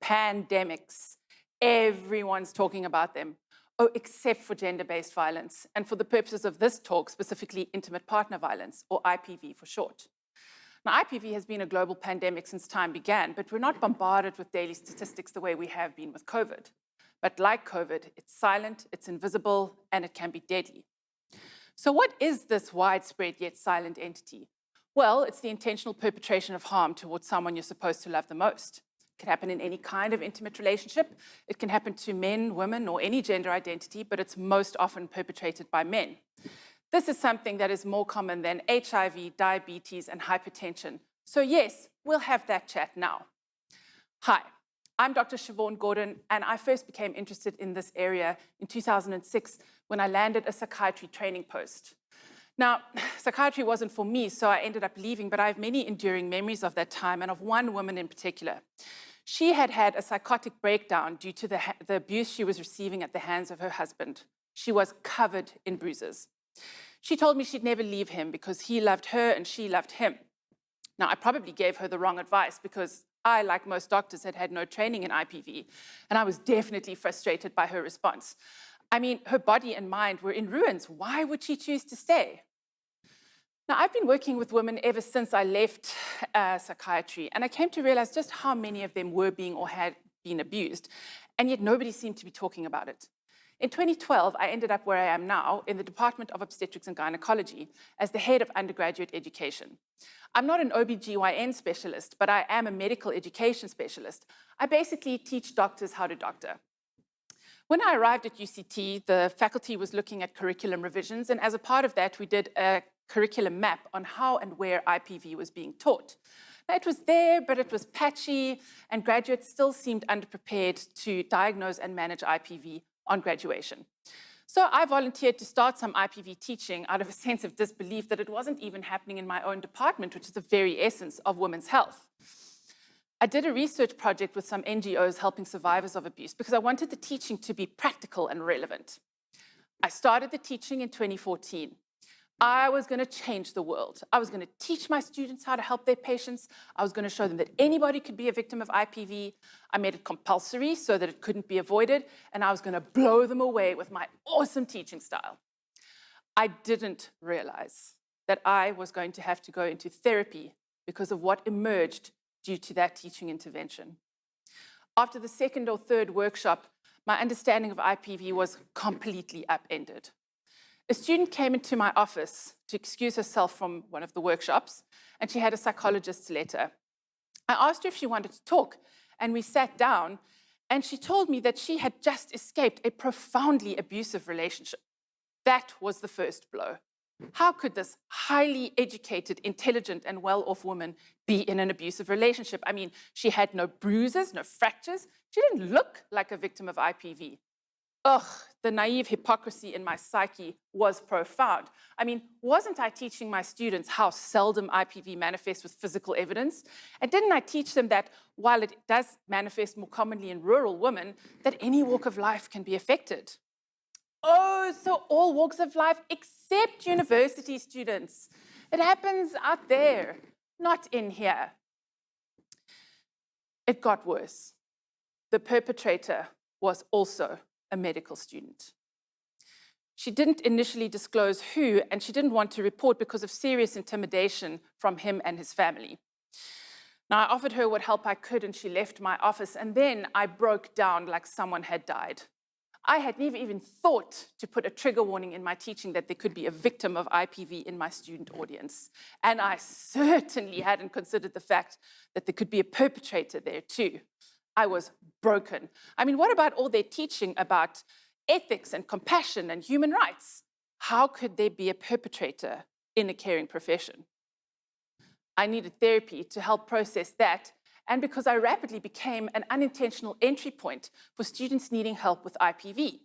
pandemics. Everyone's talking about them. Oh, except for gender-based violence, and for the purposes of this talk, specifically intimate partner violence, or IPV for short. Now, IPV has been a global pandemic since time began, but we're not bombarded with daily statistics the way we have been with COVID. But like COVID, it's silent, it's invisible, and it can be deadly. So what is this widespread yet silent entity? Well, it's the intentional perpetration of harm towards someone you're supposed to love the most. It can happen in any kind of intimate relationship. It can happen to men, women, or any gender identity, but it's most often perpetrated by men. This is something that is more common than HIV, diabetes, and hypertension. So yes, we'll have that chat now. Hi, I'm Dr. Chivaugn Gordon, and I first became interested in this area in 2006 when I landed a psychiatry training post. Now, psychiatry wasn't for me, so I ended up leaving, but I have many enduring memories of that time and of one woman in particular. She had had a psychotic breakdown due to the abuse she was receiving at the hands of her husband. She was covered in bruises. She told me she'd never leave him because he loved her and she loved him. Now, I probably gave her the wrong advice because I, like most doctors, had had no training in IPV, and I was definitely frustrated by her response. I mean, her body and mind were in ruins. Why would she choose to stay? Now, I've been working with women ever since I left psychiatry, and I came to realize just how many of them were being or had been abused, and yet nobody seemed to be talking about it. In 2012, I ended up where I am now in the Department of Obstetrics and Gynecology as the head of undergraduate education. I'm not an OB/GYN specialist, but I am a medical education specialist. I basically teach doctors how to doctor. When I arrived at UCT, the faculty was looking at curriculum revisions, and as a part of that, we did a curriculum map on how and where IPV was being taught. Now, it was there, but it was patchy, and graduates still seemed underprepared to diagnose and manage IPV on graduation. So I volunteered to start some IPV teaching out of a sense of disbelief that it wasn't even happening in my own department, which is the very essence of women's health. I did a research project with some NGOs helping survivors of abuse because I wanted the teaching to be practical and relevant. I started the teaching in 2014. I was going to change the world. I was going to teach my students how to help their patients. I was going to show them that anybody could be a victim of IPV. I made it compulsory so that it couldn't be avoided, and I was going to blow them away with my awesome teaching style. I didn't realize that I was going to have to go into therapy because of what emerged due to that teaching intervention. After the second or third workshop, my understanding of IPV was completely upended. A student came into my office to excuse herself from one of the workshops, and she had a psychologist's letter. I asked her if she wanted to talk, and we sat down, and she told me that she had just escaped a profoundly abusive relationship. That was the first blow. How could this highly educated, intelligent, and well-off woman be in an abusive relationship? I mean, she had no bruises, no fractures. She didn't look like a victim of IPV. Ugh, the naive hypocrisy in my psyche was profound. I mean, wasn't I teaching my students how seldom IPV manifests with physical evidence? And didn't I teach them that while it does manifest more commonly in rural women, that any walk of life can be affected? Oh, so all walks of life except university students. It happens out there, not in here. It got worse. The perpetrator was also a medical student. She didn't initially disclose who, and she didn't want to report because of serious intimidation from him and his family. Now, I offered her what help I could, and she left my office, and then I broke down like someone had died. I had never even thought to put a trigger warning in my teaching that there could be a victim of IPV in my student audience. And I certainly hadn't considered the fact that there could be a perpetrator there too. I was broken. I mean, what about all their teaching about ethics and compassion and human rights? How could there be a perpetrator in a caring profession? I needed therapy to help process that, and because I rapidly became an unintentional entry point for students needing help with IPV.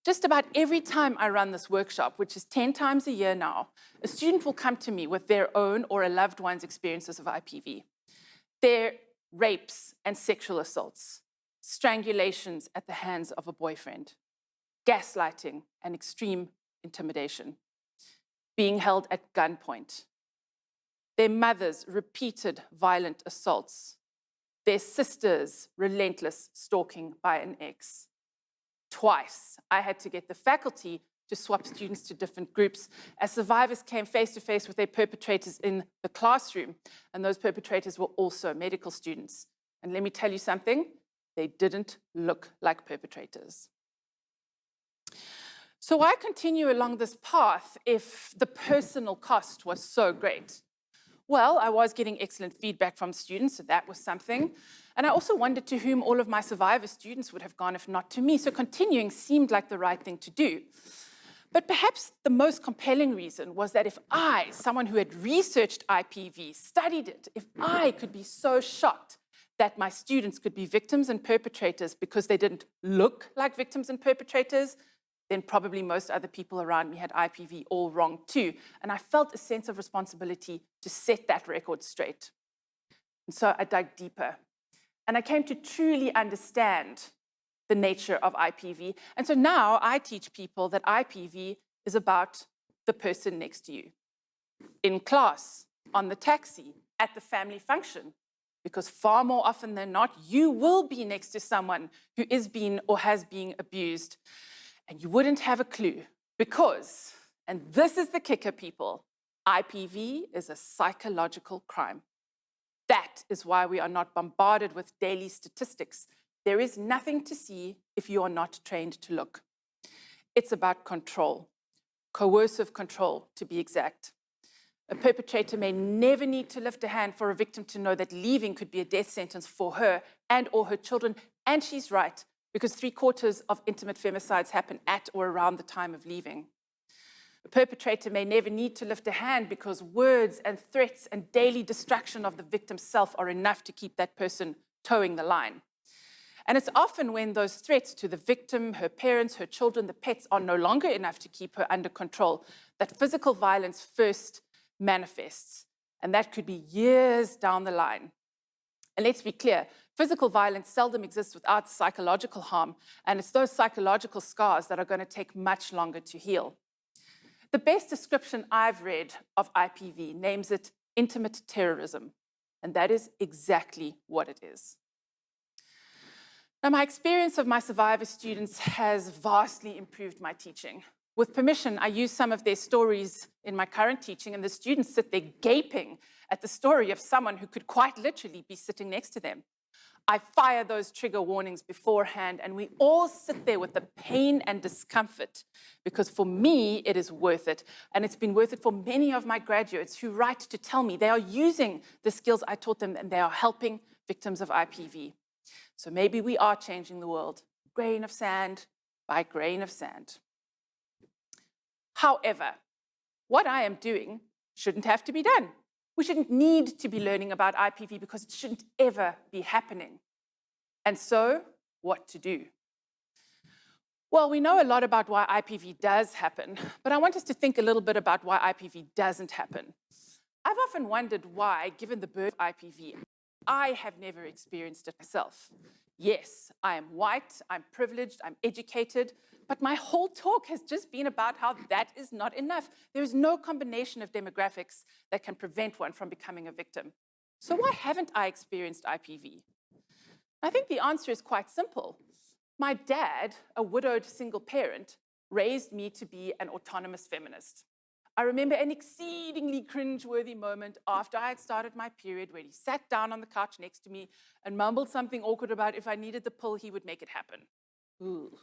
Just about every time I run this workshop, which is 10 times a year now, a student will come to me with their own or a loved one's experiences of IPV. Their rapes and sexual assaults, strangulations at the hands of a boyfriend, gaslighting and extreme intimidation, being held at gunpoint, their mother's repeated violent assaults, Their sister's relentless stalking by an ex. Twice, I had to get the faculty to swap students to different groups as survivors came face to face with their perpetrators in the classroom, and those perpetrators were also medical students. And let me tell you something, they didn't look like perpetrators. So why continue along this path if the personal cost was so great? Well, I was getting excellent feedback from students, so that was something. And I also wondered to whom all of my survivor students would have gone if not to me, so continuing seemed like the right thing to do. But perhaps the most compelling reason was that if I, someone who had researched IPV, studied it, if I could be so shocked that my students could be victims and perpetrators because they didn't look like victims and perpetrators, then probably most other people around me had IPV all wrong too. And I felt a sense of responsibility to set that record straight. And so I dug deeper. And I came to truly understand the nature of IPV. And so now I teach people that IPV is about the person next to you, in class, on the taxi, at the family function, because far more often than not, you will be next to someone who is being or has been abused, and you wouldn't have a clue because, and this is the kicker, people, IPV is a psychological crime. That is why we are not bombarded with daily statistics. There is nothing to see if you are not trained to look. It's about control, coercive control, to be exact. A perpetrator may never need to lift a hand for a victim to know that leaving could be a death sentence for her and or her children, and she's right, because 3/4 of intimate femicides happen at or around the time of leaving. A perpetrator may never need to lift a hand because words and threats and daily distraction of the victim's self are enough to keep that person towing the line. And it's often when those threats to the victim, her parents, her children, the pets are no longer enough to keep her under control that physical violence first manifests. And that could be years down the line. And let's be clear, physical violence seldom exists without psychological harm, and it's those psychological scars that are going to take much longer to heal. The best description I've read of IPV names it intimate terrorism, and that is exactly what it is. Now, my experience of my survivor students has vastly improved my teaching. With permission, I use some of their stories in my current teaching, and the students sit there gaping at the story of someone who could quite literally be sitting next to them. I fire those trigger warnings beforehand, and we all sit there with the pain and discomfort, because for me, it is worth it. And it's been worth it for many of my graduates who write to tell me they are using the skills I taught them, and they are helping victims of IPV. So maybe we are changing the world, grain of sand by grain of sand. However, what I am doing shouldn't have to be done. We shouldn't need to be learning about IPV because it shouldn't ever be happening. And so, what to do? Well, we know a lot about why IPV does happen, but I want us to think a little bit about why IPV doesn't happen. I've often wondered why, given the birth of IPV, I have never experienced it myself. Yes, I am white, I'm privileged, I'm educated, but my whole talk has just been about how that is not enough. There is no combination of demographics that can prevent one from becoming a victim. So why haven't I experienced IPV? I think the answer is quite simple. My dad, a widowed single parent, raised me to be an autonomous feminist. I remember an exceedingly cringe-worthy moment after I had started my period where he sat down on the couch next to me and mumbled something awkward about if I needed the pill, he would make it happen. Ooh.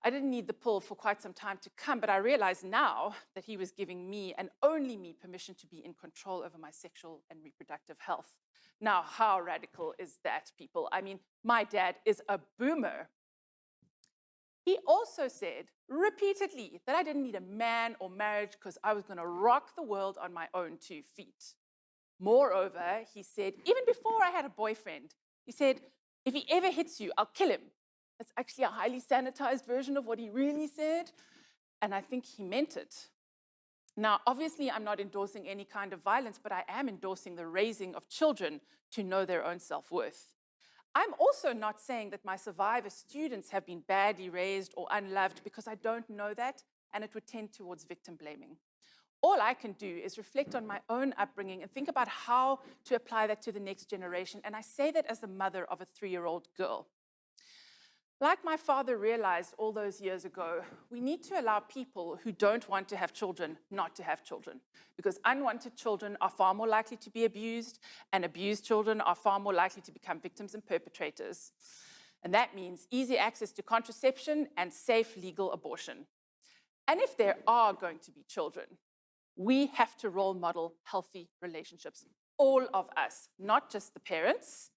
I didn't need the pill for quite some time to come, but I realize now that he was giving me and only me permission to be in control over my sexual and reproductive health. Now, how radical is that, people? I mean, my dad is a boomer. He also said repeatedly that I didn't need a man or marriage because I was going to rock the world on my own 2 feet. Moreover, he said, even before I had a boyfriend, he said, if he ever hits you, I'll kill him. That's actually a highly sanitized version of what he really said, and I think he meant it. Now, obviously, I'm not endorsing any kind of violence, but I am endorsing the raising of children to know their own self-worth. I'm also not saying that my survivor students have been badly raised or unloved because I don't know that, and it would tend towards victim blaming. All I can do is reflect on my own upbringing and think about how to apply that to the next generation. And I say that as the mother of a 3-year-old girl. Like my father realized all those years ago, we need to allow people who don't want to have children not to have children, because unwanted children are far more likely to be abused, and abused children are far more likely to become victims and perpetrators. And that means easy access to contraception and safe legal abortion. And if there are going to be children, we have to role model healthy relationships. All of us, not just the parents.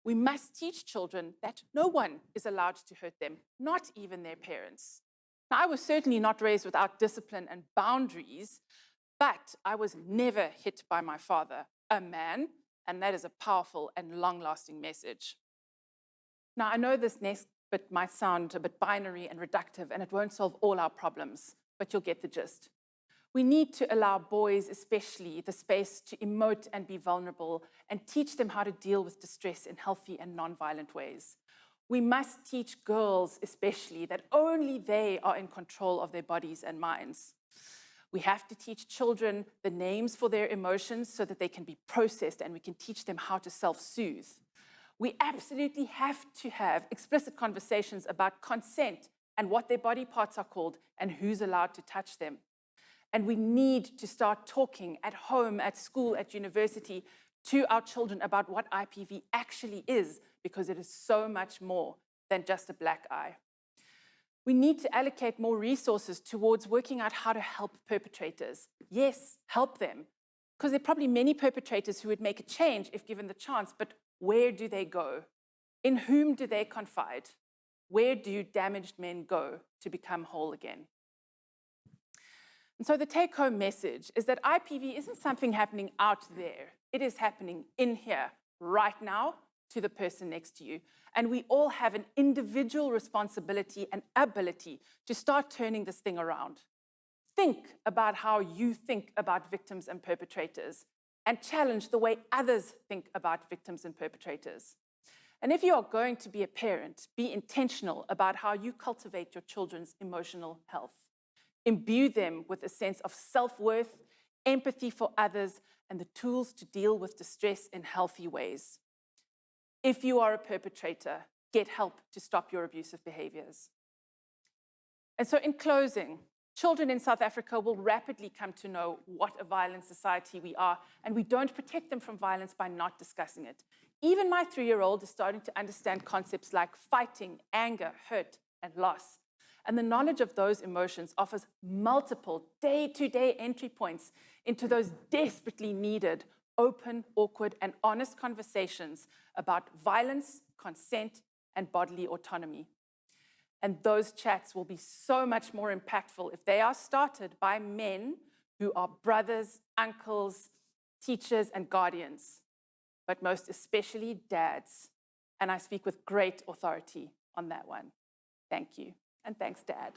We must teach children that no one is allowed to hurt them, not even their parents. Now, I was certainly not raised without discipline and boundaries, but I was never hit by my father, a man, and that is a powerful and long-lasting message. Now, I know this next bit might sound a bit binary and reductive, and it won't solve all our problems, but you'll get the gist. We need to allow boys, especially, the space to emote and be vulnerable and teach them how to deal with distress in healthy and non-violent ways. We must teach girls, especially, that only they are in control of their bodies and minds. We have to teach children the names for their emotions so that they can be processed and we can teach them how to self-soothe. We absolutely have to have explicit conversations about consent and what their body parts are called and who's allowed to touch them. And we need to start talking at home, at school, at university to our children about what IPV actually is, because it is so much more than just a black eye. We need to allocate more resources towards working out how to help perpetrators. Yes, help them, because there are probably many perpetrators who would make a change if given the chance, but where do they go? In whom do they confide? Where do damaged men go to become whole again? And so the take-home message is that IPV isn't something happening out there. It is happening in here, right now, to the person next to you. And we all have an individual responsibility and ability to start turning this thing around. Think about how you think about victims and perpetrators, and challenge the way others think about victims and perpetrators. And if you are going to be a parent, be intentional about how you cultivate your children's emotional health. Imbue them with a sense of self-worth, empathy for others, and the tools to deal with distress in healthy ways. If you are a perpetrator, get help to stop your abusive behaviors. And so in closing, children in South Africa will rapidly come to know what a violent society we are, and we don't protect them from violence by not discussing it. Even my 3-year-old is starting to understand concepts like fighting, anger, hurt, and loss. And the knowledge of those emotions offers multiple day-to-day entry points into those desperately needed, open, awkward, and honest conversations about violence, consent, and bodily autonomy. And those chats will be so much more impactful if they are started by men who are brothers, uncles, teachers, and guardians, but most especially dads. And I speak with great authority on that one. Thank you. And thanks, Dad.